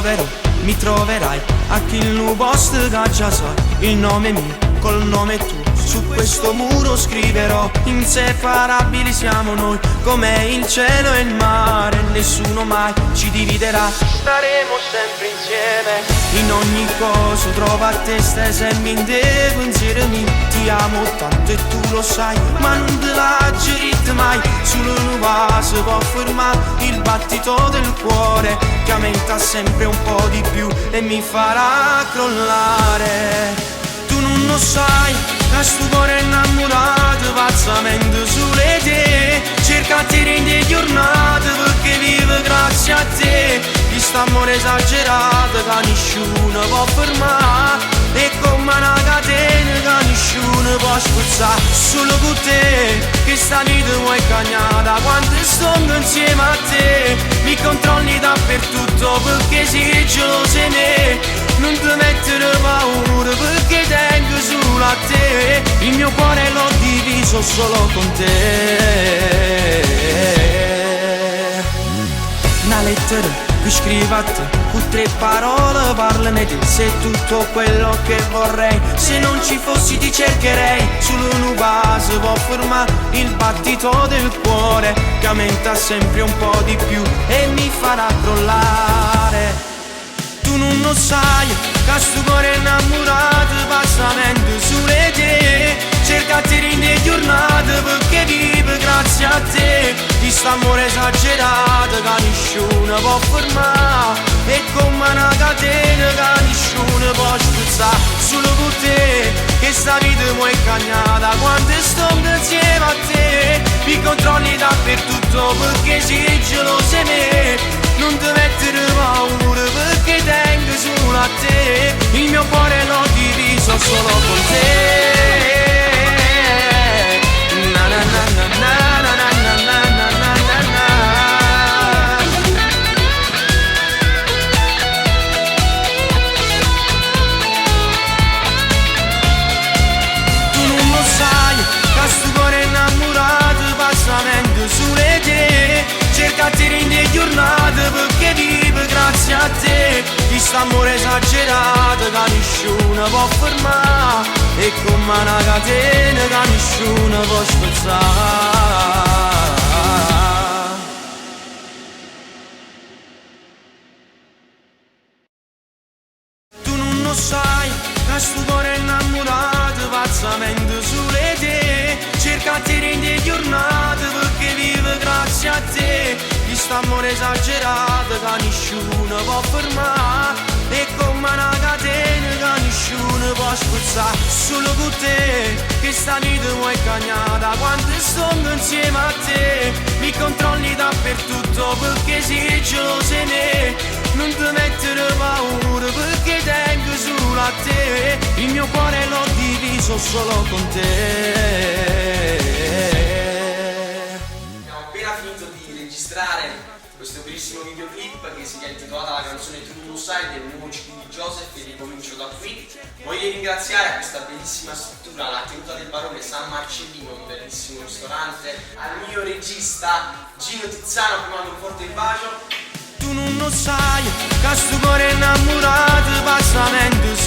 troverò, mi troverai a chi il posto che già sai, il nome mio col nome tuo. Su questo muro scriverò, inseparabili siamo noi, come il cielo e il mare, nessuno mai ci dividerà. Staremo sempre insieme, in ogni cosa trova a te, stai sempre in te, pensiero mio. Ti amo tanto e tu lo sai, ma non te l'aggerit mai. Solo un vaso può fermare il battito del cuore, che aumenta sempre un po' di più e mi farà crollare. Tu non lo sai, che sto cuore innamorato pazzamente sulle te, cerca di rendere giornate perché vive grazie a te. Di st'amore esagerato che nessuno può fermare, è come una catena che nessuno può spezzare. Solo con te, che sta vita vuoi cagnata, quando sto insieme a te mi controlli dappertutto perché sei geloso di me. Non ti mettere paura perché tengo solo a te, il mio cuore l'ho diviso solo con te. Una lettera che scrivo a te, con 3 parole parlami te, sei tutto quello che vorrei. Se non ci fossi ti cercherei, solo un vaso può fermare il battito del cuore, che aumenta sempre un po' di più e mi farà crollare. Tu non lo sai, che sto cuore innamorato passa mente sulle te, cerca di rendere giornate perché vive grazie a te. Di st'amore esagerato che nessuno può fermare, è come una catena che nessuno può spezzare. Solo con te, che sta vita vuoi cagnata, quando sto insieme a te mi controlli dappertutto perché sei geloso di me. Non ti mettere paura perché tengo solo a te, il mio cuore l'ho diviso solo con te. Na na na na na na na na na na na. Tu non lo sai, che sto cuore innamorato passa mente sulle te, cerca di rendere giornate perché vive grazie a te. Di st'amore esagerato che nessuno può fermare, è come una catena che nessuno può spezzare. Tu non lo sai, che sto cuore innamorato pazzamente sulle te, cerca di rendere giornate perché vive grazie a te. Di st'amore esagerato che nessuno può fermare, è come una catena che nessuno può spezzare. Solo con te, che sta vita vuoi cagnata, quando sto insieme a te mi controlli dappertutto perché sei geloso di me. Non ti mettere paura perché tengo solo a te, il mio cuore l'ho diviso solo con te. Questo bellissimo videoclip che si è intitolata la canzone Tu non lo sai del nuovo CD di Joseph, e ricomincio da qui. Voglio ringraziare a questa bellissima struttura la tenuta del Barone San Marcellino, un bellissimo ristorante, al mio regista Gino Tizzano, che mando un forte bacio. Tu non lo sai, che sto cuore innamorato passa mente